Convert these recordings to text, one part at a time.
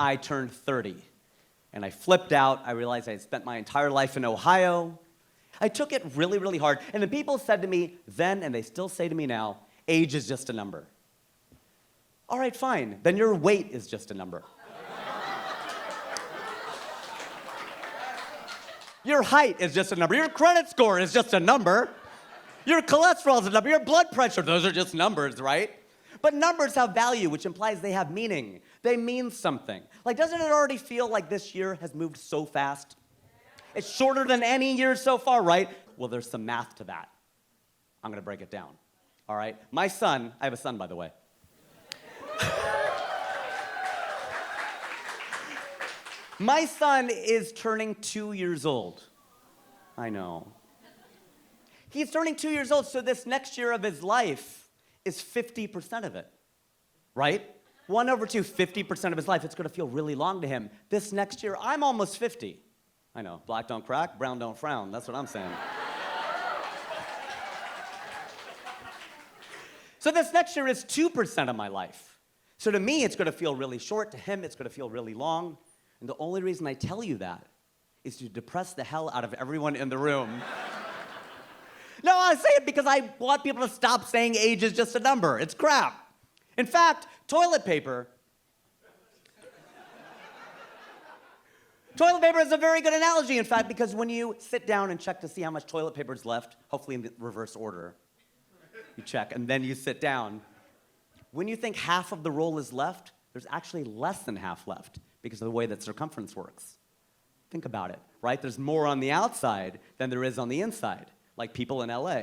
I turned 30. And I flipped out. I realized I had spent my entire life in Ohio. I took it really, really hard. And the people said to me then, and they still say to me now, age is just a number. All right, fine. Then your weight is just a number. Your height is just a number. Your credit score is just a number. Your cholesterol is a number. Your blood pressure, those are just numbers, right? But numbers have value, which implies they have meaning. They mean something. Like, doesn't it already feel like this year has moved so fast? It's shorter than any year so far, right? Well, there's some math to that. I'm gonna break it down, all right? My son, I have a son, by the way. My son is turning 2 years old. I know. He's turning 2 years old, so this next year of his life is 50% of it, right? 1/2, 50% of his life. It's gonna feel really long to him. This next year, I'm almost 50. I know, black don't crack, brown don't frown. That's what I'm saying. So this next year is 2% of my life. So to me, it's gonna feel really short. To him, it's gonna feel really long. And the only reason I tell you that is to depress the hell out of everyone in the room. No, I say it because I want people to stop saying age is just a number. It's crap. In fact, toilet paper is a very good analogy, in fact, because when you sit down and check to see how much toilet paper is left, hopefully in the reverse order, you check, and then you sit down. When you think half of the roll is left, there's actually less than half left because of the way that circumference works. Think about it, right? There's more on the outside than there is on the inside, like people in LA.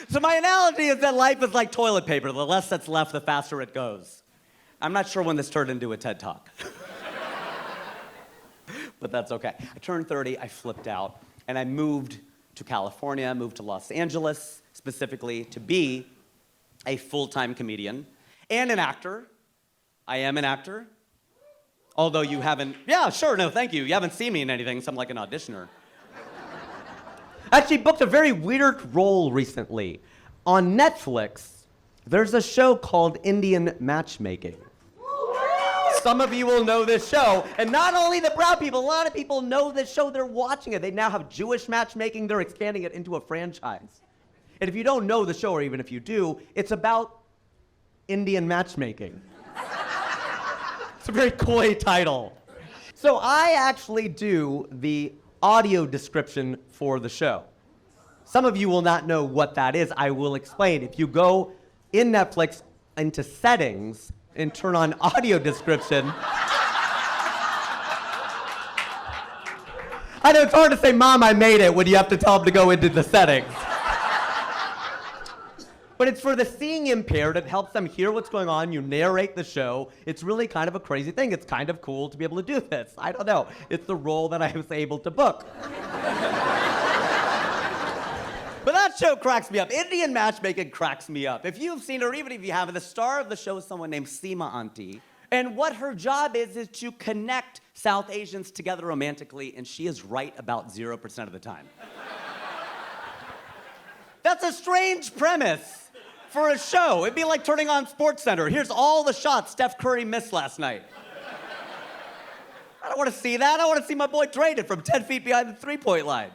So my analogy is that life is like toilet paper. The less that's left, the faster it goes. I'm not sure when this turned into a TED Talk. But that's okay. I turned 30, I flipped out, and I moved to California, moved to Los Angeles, specifically to be a full-time comedian and an actor. I am an actor. Although you haven't, yeah, sure, no, thank you. You haven't seen me in anything, so I'm like an auditioner. Actually booked a very weird role recently. On Netflix, there's a show called Indian Matchmaking. Some of you will know this show, and not only the brown people, a lot of people know this show, they're watching it. They now have Jewish matchmaking, they're expanding it into a franchise. And if you don't know the show, or even if you do, it's about Indian matchmaking. It's a very coy title. So I actually do the audio description for the show. Some of you will not know what that is. I will explain. If you go in Netflix into settings and turn on audio description. I know it's hard to say, Mom, I made it, when you have to tell them to go into the settings. But it's for the seeing impaired. It helps them hear what's going on. You narrate the show. It's really kind of a crazy thing. It's kind of cool to be able to do this. I don't know. It's the role that I was able to book. But that show cracks me up. Indian matchmaking cracks me up. If you've seen it, or even if you haven't, the star of the show is someone named Seema Auntie. And what her job is to connect South Asians together romantically, and she is right about 0% of the time. That's a strange premise for a show. It'd be like turning on SportsCenter. Here's all the shots Steph Curry missed last night. I don't want to see that. I want to see my boy traded from 10 feet behind the three-point line.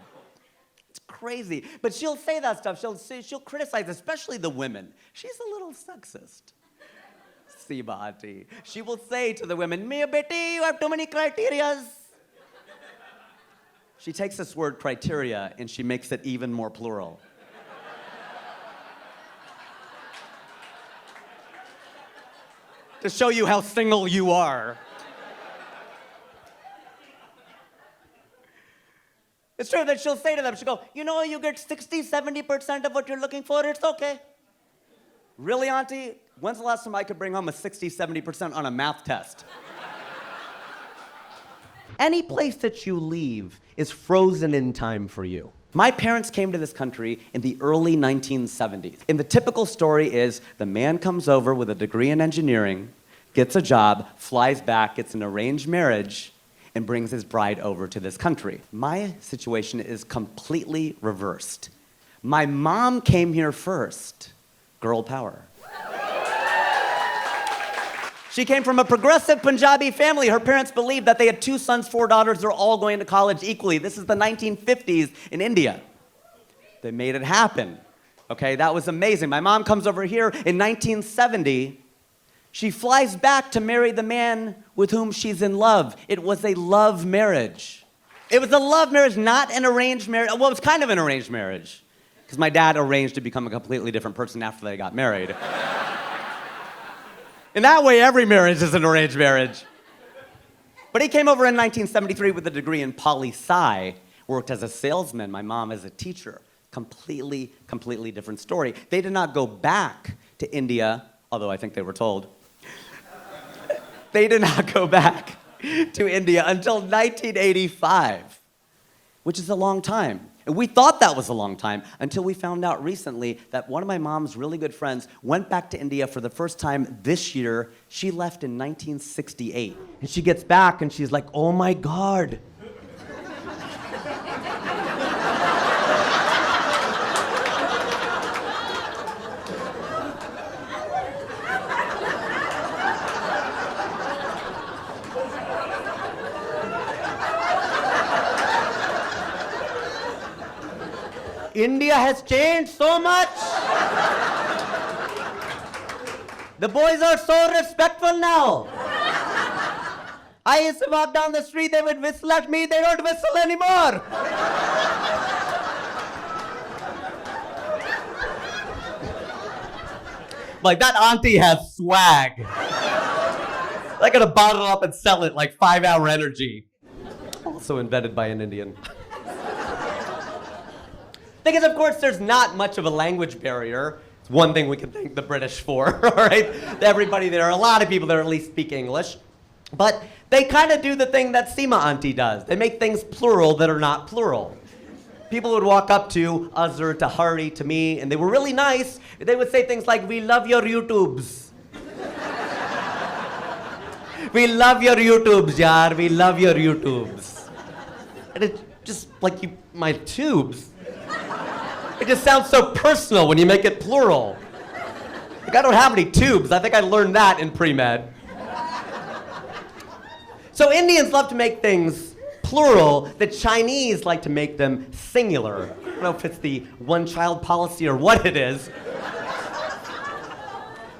It's crazy. But she'll say that stuff. She'll criticize, especially the women. She's a little sexist. Seema Auntie. She will say to the women, "Mia beti, you have too many criterias." She takes this word criteria and she makes it even more plural. To show you how single you are. It's true that she'll say to them, she'll go, you know, you get 60, 70% of what you're looking for, it's okay. Really, Auntie? When's the last time I could bring home a 60, 70% on a math test? Any place that you leave is frozen in time for you. My parents came to this country in the early 1970s. And the typical story is the man comes over with a degree in engineering, gets a job, flies back, gets an arranged marriage, and brings his bride over to this country. My situation is completely reversed. My mom came here first, Girl power. She came from a progressive Punjabi family. Her parents believed that they had 2 sons, 4 daughters. They're all going to college equally. This is the 1950s in India. They made it happen. Okay, that was amazing. My mom comes over here in 1970. She flies back to marry the man with whom she's in love. It was a love marriage. It was a love marriage, not an arranged marriage. Well, it was kind of an arranged marriage, because my dad arranged to become a completely different person after they got married. In that way, every marriage is an arranged marriage. But he came over in 1973 with a degree in poli-sci, worked as a salesman, my mom as a teacher. Completely different story. They did not go back to India, although I think they were told. They did not go back to India until 1985, which is a long time. And we thought that was a long time until we found out recently that one of my mom's really good friends went back to India for the first time this year. She left in 1968. And she gets back and she's like, oh my God. India has changed so much. The boys are so respectful now. I used to walk down the street, they would whistle at me, they don't whistle anymore. Like, that auntie has swag. I gotta bottle up and sell it like 5-hour energy. Also invented by an Indian. Because, of course, there's not much of a language barrier. It's one thing we can thank the British for, all right? Everybody there, a lot of people there at least speak English. But they kind of do the thing that Seema Auntie does. They make things plural that are not plural. People would walk up to Azhar, to Hari, to me, and they were really nice. They would say things like, we love your YouTubes. We love your YouTubes, yaar. We love your YouTubes. And it's just like, my tubes. It just sounds so personal when you make it plural. Like, I don't have any tubes. I think I learned that in pre-med. So Indians love to make things plural. The Chinese like to make them singular. I don't know if it's the one-child policy or what it is.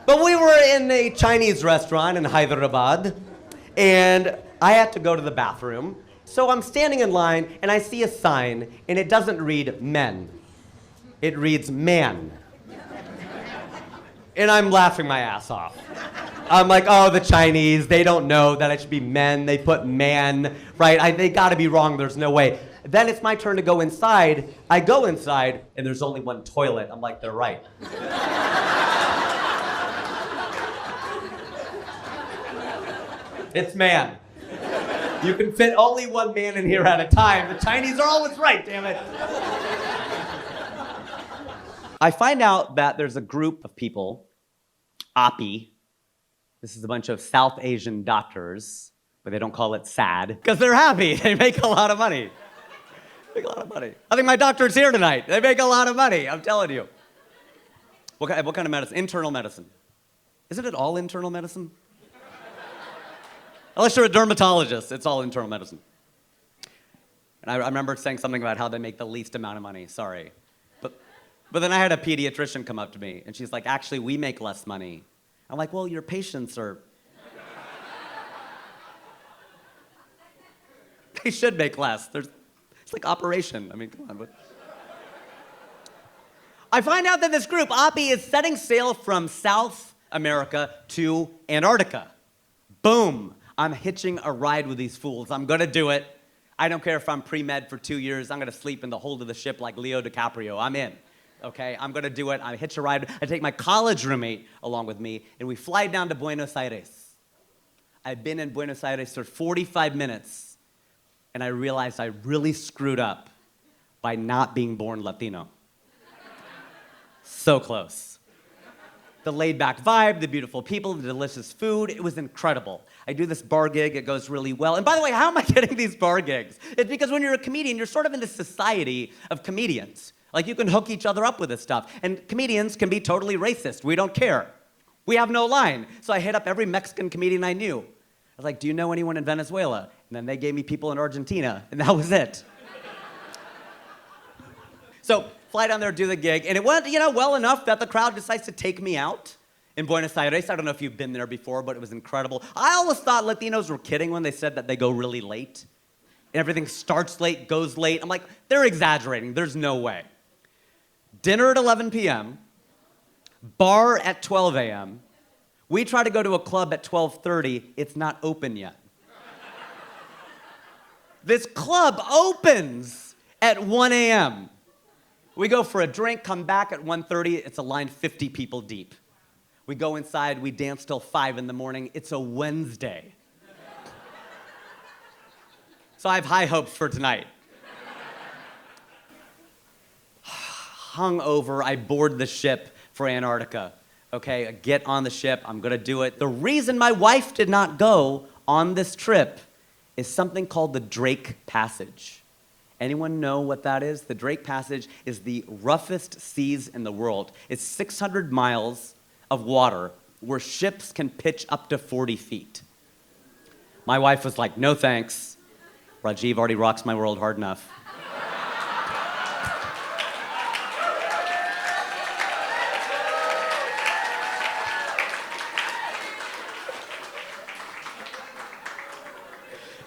But we were in a Chinese restaurant in Hyderabad, and I had to go to the bathroom. So I'm standing in line, and I see a sign, and it doesn't read men. It reads man. And I'm laughing my ass off. I'm like, oh, the Chinese, they don't know that it should be men. They put man, right? They gotta be wrong, there's no way. Then it's my turn to go inside. I go inside, and there's only one toilet. I'm like, they're right. It's man. You can fit only one man in here at a time. The Chinese are always right, damn it. I find out that there's a group of people, API. This is a bunch of South Asian doctors, but they don't call it SAD, because they're happy. They make a lot of money. Make a lot of money. I think my doctor's here tonight. They make a lot of money, I'm telling you. What kind of medicine? Internal medicine. Isn't it all internal medicine? Unless you're a dermatologist, it's all internal medicine. And I remember saying something about how they make the least amount of money, sorry. But then I had a pediatrician come up to me, and she's like, actually, we make less money. I'm like, well, your patients are... They should make less. It's like operation. I mean, come on. I find out that this group, API, is setting sail from South America to Antarctica. Boom. I'm hitching a ride with these fools. I'm gonna do it. I don't care if I'm pre-med for 2 years. I'm gonna sleep in the hold of the ship like Leo DiCaprio. I'm in. Okay, I'm gonna do it. I hitch a ride. I take my college roommate along with me, and we fly down to Buenos Aires. I've been in Buenos Aires for 45 minutes, and I realized I really screwed up by not being born Latino. So close. The laid-back vibe, the beautiful people, the delicious food, it was incredible. I do this bar gig, it goes really well. And by the way, how am I getting these bar gigs? It's because when you're a comedian, you're sort of in the society of comedians. Like, you can hook each other up with this stuff. And comedians can be totally racist. We don't care. We have no line. So I hit up every Mexican comedian I knew. I was like, do you know anyone in Venezuela? And then they gave me people in Argentina, and that was it. So fly down there, do the gig, and it went, well enough that the crowd decides to take me out in Buenos Aires. I don't know if you've been there before, but it was incredible. I always thought Latinos were kidding when they said that they go really late. And everything starts late, goes late. I'm like, they're exaggerating. There's no way. Dinner at 11 p.m., bar at 12 a.m. We try to go to a club at 12:30. It's not open yet. This club opens at 1 a.m. We go for a drink, come back at 1:30. It's a line 50 people deep. We go inside, we dance till 5 in the morning. It's a Wednesday. So I have high hopes for tonight. Hungover, I board the ship for Antarctica. Okay, I get on the ship, I'm gonna do it. The reason my wife did not go on this trip is something called the Drake Passage. Anyone know what that is? The Drake Passage is the roughest seas in the world. It's 600 miles of water where ships can pitch up to 40 feet. My wife was like, no thanks. Rajiv already rocks my world hard enough.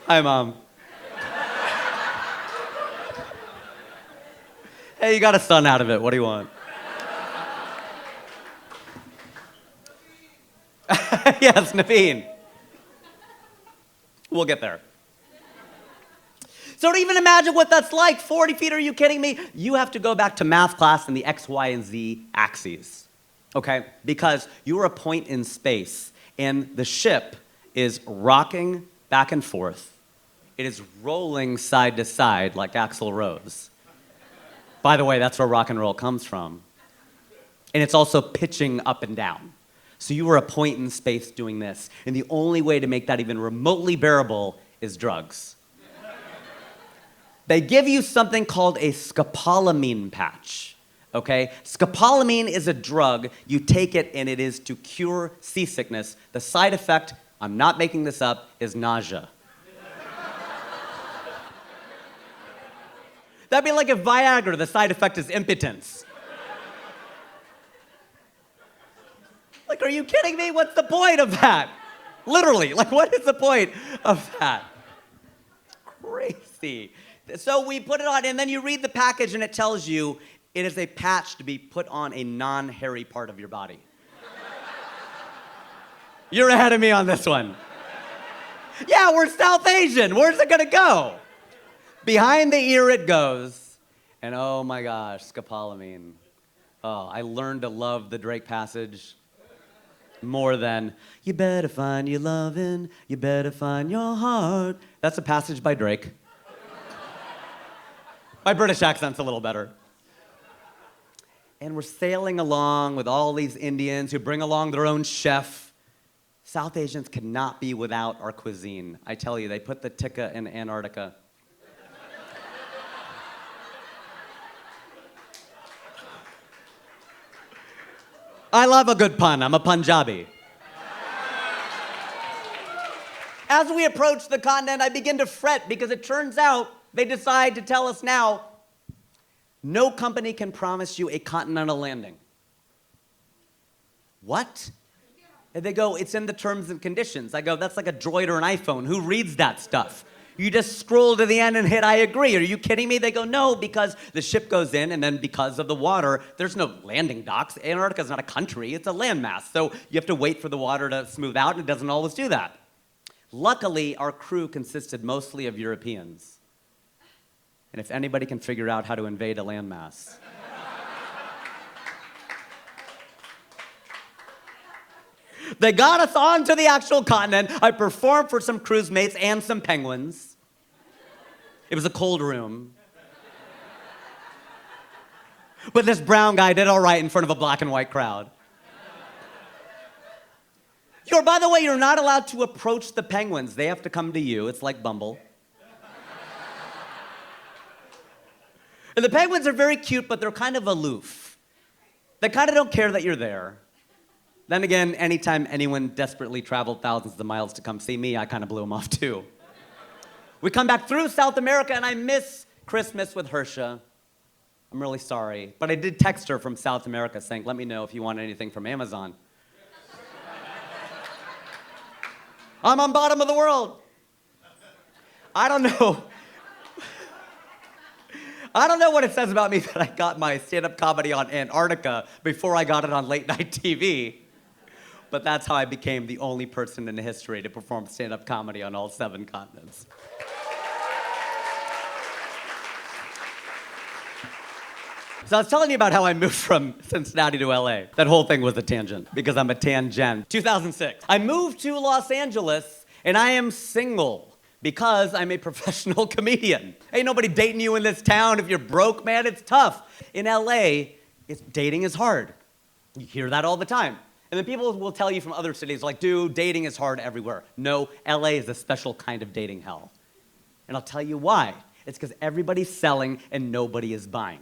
Hi, Mom. Hey, you got a son out of it. What do you want? Yes, Naveen. We'll get there. So to even imagine what that's like, 40 feet, are you kidding me? You have to go back to math class and the X, Y, and Z axes, okay? Because you are a point in space, and the ship is rocking back and forth. It is rolling side to side like Axl Rose. By the way, that's where rock and roll comes from. And it's also pitching up and down. So you were a point in space doing this. And the only way to make that even remotely bearable is drugs. They give you something called a scopolamine patch, okay? Scopolamine is a drug. You take it, and it is to cure seasickness. The side effect, I'm not making this up, is nausea. That'd be like if Viagra, the side effect is impotence. Like, are you kidding me? What's the point of that? Literally, like, what is the point of that? Crazy. So we put it on, and then you read the package, and it tells you it is a patch to be put on a non-hairy part of your body. You're ahead of me on this one. Yeah, we're South Asian. Where's it gonna go? Behind the ear it goes, and oh my gosh, scopolamine. Oh, I learned to love the Drake Passage more than, you better find your lovin', you better find your heart. That's a passage by Drake. My British accent's a little better. And we're sailing along with all these Indians who bring along their own chef. South Asians cannot be without our cuisine. I tell you, they put the tikka in Antarctica. I love a good pun. I'm a Punjabi. As we approach the continent, I begin to fret because it turns out they decide to tell us now, no company can promise you a continental landing. What? And they go, it's in the terms and conditions. I go, that's like a Droid or an iPhone. Who reads that stuff? You just scroll to the end and hit I agree. Are you kidding me? They go, no, because the ship goes in, and then because of the water, there's no landing docks. Antarctica's not a country, it's a landmass. So you have to wait for the water to smooth out, and it doesn't always do that. Luckily, our crew consisted mostly of Europeans. And if anybody can figure out how to invade a landmass. They got us onto the actual continent. I performed for some cruise mates and some penguins. It was a cold room. But this brown guy did all right in front of a black and white crowd. By the way, you're not allowed to approach the penguins. They have to come to you. It's like Bumble. And the penguins are very cute, but they're kind of aloof. They kind of don't care that you're there. Then again, anytime anyone desperately traveled thousands of miles to come see me, I kind of blew them off too. We come back through South America, and I miss Christmas with Hersha. I'm really sorry, but I did text her from South America saying, let me know if you want anything from Amazon. I'm on bottom of the world. I don't know what it says about me that I got my stand-up comedy on Antarctica before I got it on late night TV. But that's how I became the only person in history to perform stand-up comedy on all 7 continents. So I was telling you about how I moved from Cincinnati to LA. That whole thing was a tangent, because I'm a tangent. 2006. I moved to Los Angeles, and I am single, because I'm a professional comedian. Ain't nobody dating you in this town. If you're broke, man, it's tough. In LA, dating is hard. You hear that all the time. And then people will tell you from other cities, like, dude, dating is hard everywhere. No, LA is a special kind of dating hell. And I'll tell you why. It's because everybody's selling and nobody is buying.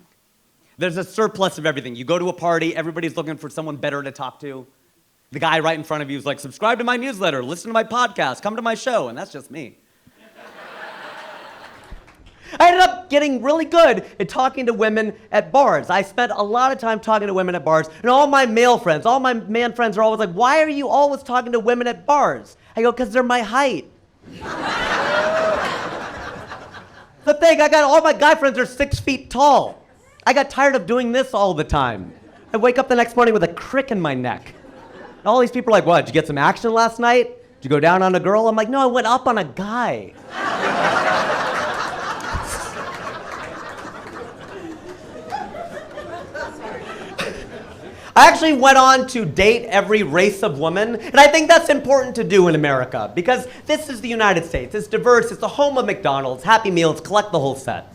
There's a surplus of everything. You go to a party, everybody's looking for someone better to talk to. The guy right in front of you is like, subscribe to my newsletter, listen to my podcast, come to my show, and that's just me. I ended up getting really good at talking to women at bars. I spent a lot of time talking to women at bars, and all my male friends, all my man friends are always like, why are you always talking to women at bars? I go, because they're my height. The thing, all my guy friends are 6 feet tall. I got tired of doing this all the time. I wake up the next morning with a crick in my neck. And all these people are like, what, did you get some action last night? Did you go down on a girl? I'm like, no, I went up on a guy. I actually went on to date every race of woman, and I think that's important to do in America, because this is the United States. It's diverse, it's the home of McDonald's, Happy Meals, collect the whole set.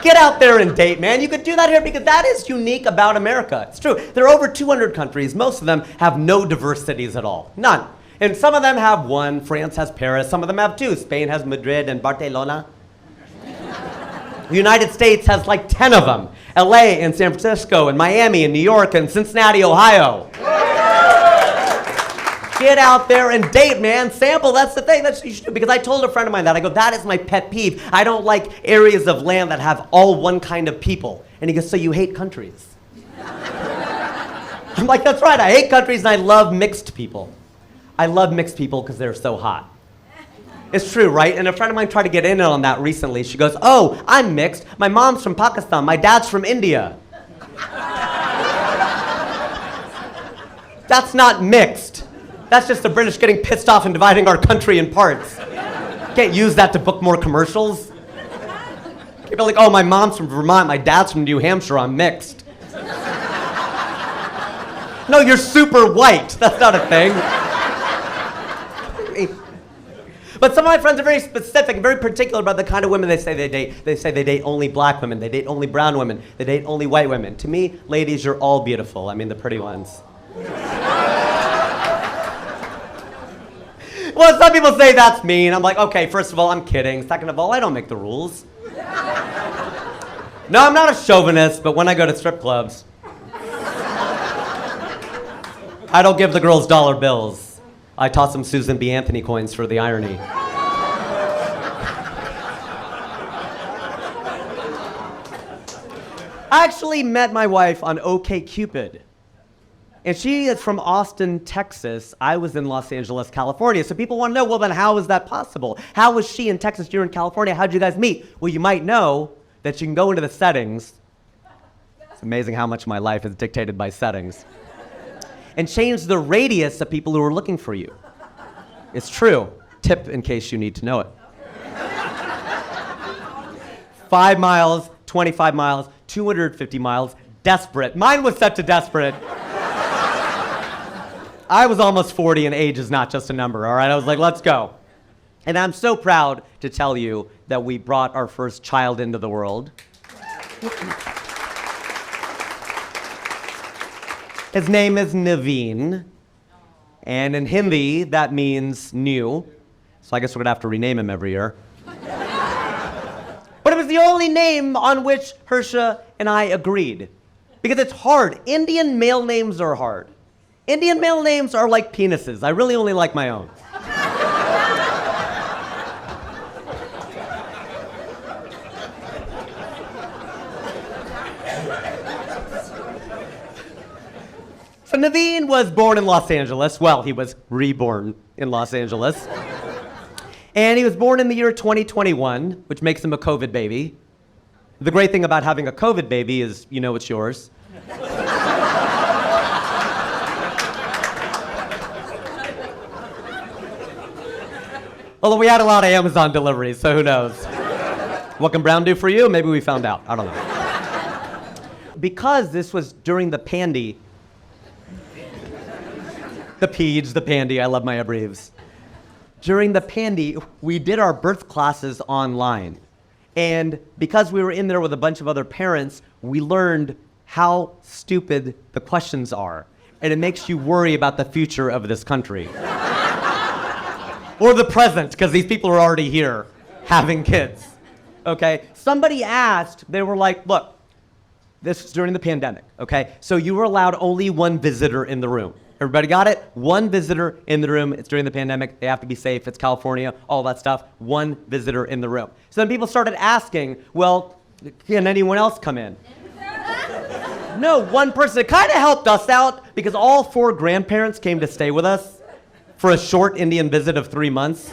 Get out there and date, man. You could do that here because that is unique about America. It's true. There are over 200 countries. Most of them have no diverse cities at all. None. And some of them have one. France has Paris. Some of them have 2. Spain has Madrid and Barcelona. The United States has like 10 of them. LA and San Francisco and Miami and New York and Cincinnati, Ohio. Get out there and date, man. Sample, that's the thing. That's what you should do. Because I told a friend of mine that. I go, that is my pet peeve. I don't like areas of land that have all one kind of people. And he goes, so you hate countries? I'm like, that's right. I hate countries and I love mixed people. I love mixed people because they're so hot. It's true, right? And a friend of mine tried to get in on that recently. She goes, oh, I'm mixed. My mom's from Pakistan. My dad's from India. That's not mixed. That's just the British getting pissed off and dividing our country in parts. Can't use that to book more commercials. People are like, oh, my mom's from Vermont. My dad's from New Hampshire. I'm mixed. No, you're super white. That's not a thing. But some of my friends are very specific and very particular about the kind of women they say they date. They say they date only black women. They date only brown women. They date only white women. To me, ladies, you're all beautiful. I mean, the pretty ones. Well, some people say that's mean. I'm like, okay, first of all, I'm kidding. Second of all, I don't make the rules. No, I'm not a chauvinist, but when I go to strip clubs, I don't give the girls dollar bills. I toss them Susan B. Anthony coins for the irony. I actually met my wife on OkCupid. And she is from Austin, Texas. I was in Los Angeles, California. So people want to know, well, then how is that possible? How was she in Texas, you're in California? How'd you guys meet? Well, you might know that you can go into the settings. It's amazing how much my life is dictated by settings. And change the radius of people who are looking for you. It's true. Tip in case you need to know it. 5 miles, 25 miles, 250 miles, desperate. Mine was set to desperate. I was almost 40 and age is not just a number, all right? I was like, let's go. And I'm so proud to tell you that we brought our first child into the world. His name is Naveen, and in Hindi, that means new. So I guess we're gonna have to rename him every year. But it was the only name on which Harsha and I agreed. Because it's hard. Indian male names are hard. Indian male names are like penises. I really only like my own. So Naveen was born in Los Angeles. Well, he was reborn in Los Angeles. And he was born in the year 2021, which makes him a COVID baby. The great thing about having a COVID baby is you know it's yours. Although we had a lot of Amazon deliveries, so who knows? What can Brown do for you? Maybe we found out. I don't know. Because this was during the pandy, the Peej, the pandy, I love my abbreves. During the pandy, we did our birth classes online. And because we were in there with a bunch of other parents, we learned how stupid the questions are. And it makes you worry about the future of this country. Or the present, because these people are already here having kids. Okay? Somebody asked, they were like, look, this was during the pandemic, okay? So you were allowed only one visitor in the room. Everybody got it? One visitor in the room. It's during the pandemic. They have to be safe. It's California, all that stuff. One visitor in the room. So then people started asking, well, can anyone else come in? No, one person. It kind of helped us out because all 4 grandparents came to stay with us for a short Indian visit of 3 months.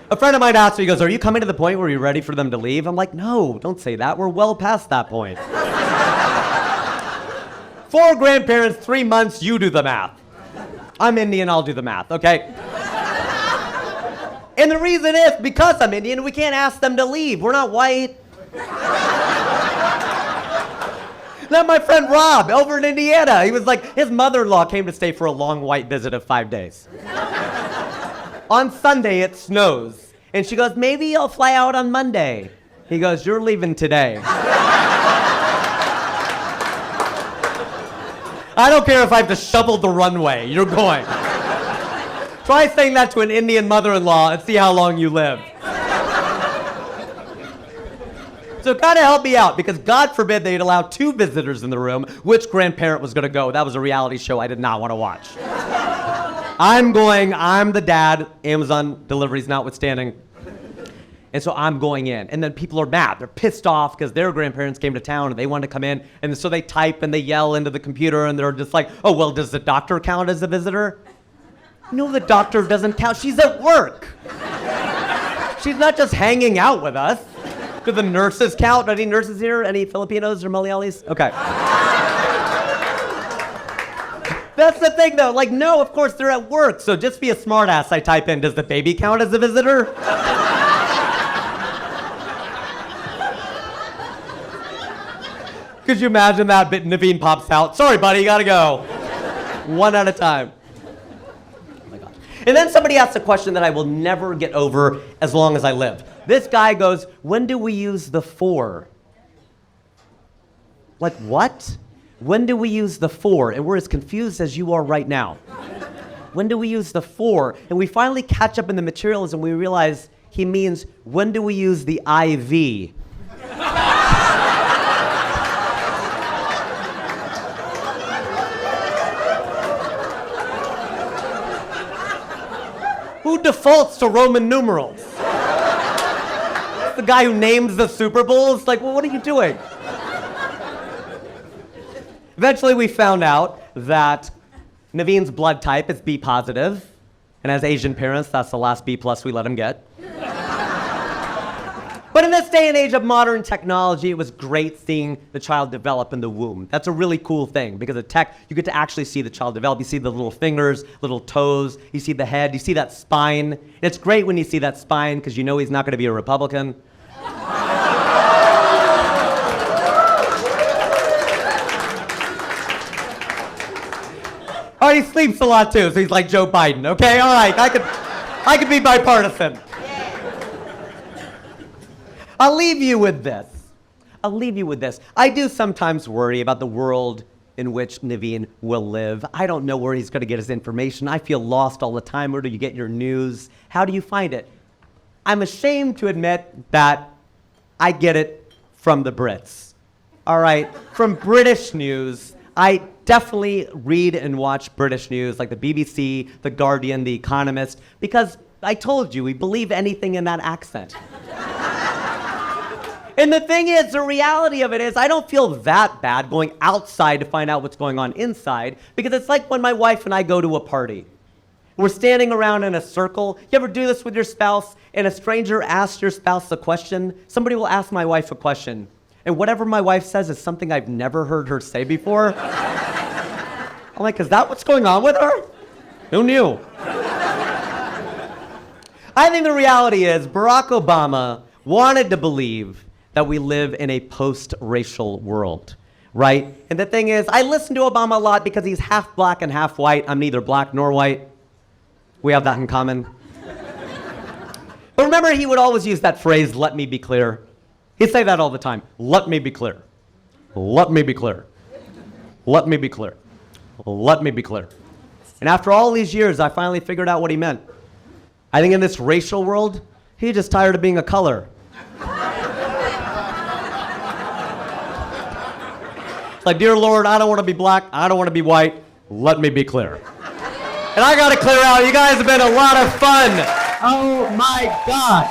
A friend of mine asked me, he goes, are you coming to the point where you're ready for them to leave? I'm like, no, don't say that. We're well past that point. 4 grandparents, 3 months, you do the math. I'm Indian, I'll do the math, okay? And the reason is, because I'm Indian, we can't ask them to leave. We're not white. Now my friend Rob, over in Indiana, he was like, his mother-in-law came to stay for a long white visit of 5 days. On Sunday, it snows. And she goes, maybe I'll fly out on Monday. He goes, you're leaving today. I don't care if I have to shovel the runway. You're going. Try saying that to an Indian mother-in-law and see how long you live. So it kind of helped me out because God forbid they'd allow 2 visitors in the room. Which grandparent was going to go? That was a reality show I did not want to watch. I'm going, I'm the dad, Amazon deliveries notwithstanding. And so I'm going in. And then people are mad. They're pissed off because their grandparents came to town and they wanted to come in. And so they type and they yell into the computer and they're just like, oh, well, does the doctor count as a visitor? No, the doctor doesn't count. She's at work. She's not just hanging out with us. Do the nurses count? Any nurses here? Any Filipinos or Malayalis? Okay. That's the thing, though. Like, no, of course, they're at work. So just be a smartass. I type in, does the baby count as a visitor? Could you imagine that? Naveen pops out. Sorry, buddy, you gotta go. One at a time. Oh my gosh. And then somebody asked a question that I will never get over as long as I live. This guy goes, when do we use the for? Like, what? When do we use the for? And we're as confused as you are right now. When do we use the for? And we finally catch up in the materials and we realize he means, when do we use the IV? Who defaults to Roman numerals? The guy who names the Super Bowls? Like, well, what are you doing? Eventually, we found out that Naveen's blood type is B positive, and as Asian parents, that's the last B plus we let him get. But in this day and age of modern technology, it was great seeing the child develop in the womb. That's a really cool thing, because of tech, you get to actually see the child develop. You see the little fingers, little toes, you see the head, you see that spine. And it's great when you see that spine, because you know he's not going to be a Republican. Oh, he sleeps a lot too, so he's like Joe Biden. Okay, all right, I could be bipartisan. I'll leave you with this. I do sometimes worry about the world in which Naveen will live. I don't know where he's going to get his information. I feel lost all the time. Where do you get your news? How do you find it? I'm ashamed to admit that I get it from the Brits. All right, from British news. I definitely read and watch British news like the BBC, The Guardian, The Economist, because I told you, we believe anything in that accent. And the thing is, the reality of it is, I don't feel that bad going outside to find out what's going on inside, because it's like when my wife and I go to a party. We're standing around in a circle. You ever do this with your spouse, and a stranger asks your spouse a question? Somebody will ask my wife a question, and whatever my wife says is something I've never heard her say before. I'm like, is that what's going on with her? Who knew? I think the reality is Barack Obama wanted to believe that we live in a post-racial world, right? And the thing is, I listen to Obama a lot because he's half black and half white. I'm neither black nor white. We have that in common. But remember, he would always use that phrase, let me be clear. He'd say that all the time. Let me be clear. Let me be clear. Let me be clear. Let me be clear. And after all these years, I finally figured out what he meant. I think in this racial world, he's just tired of being a color. Like, dear Lord, I don't want to be black. I don't want to be white. Let me be clear. And I got to clear out. You guys have been a lot of fun. Oh, my God.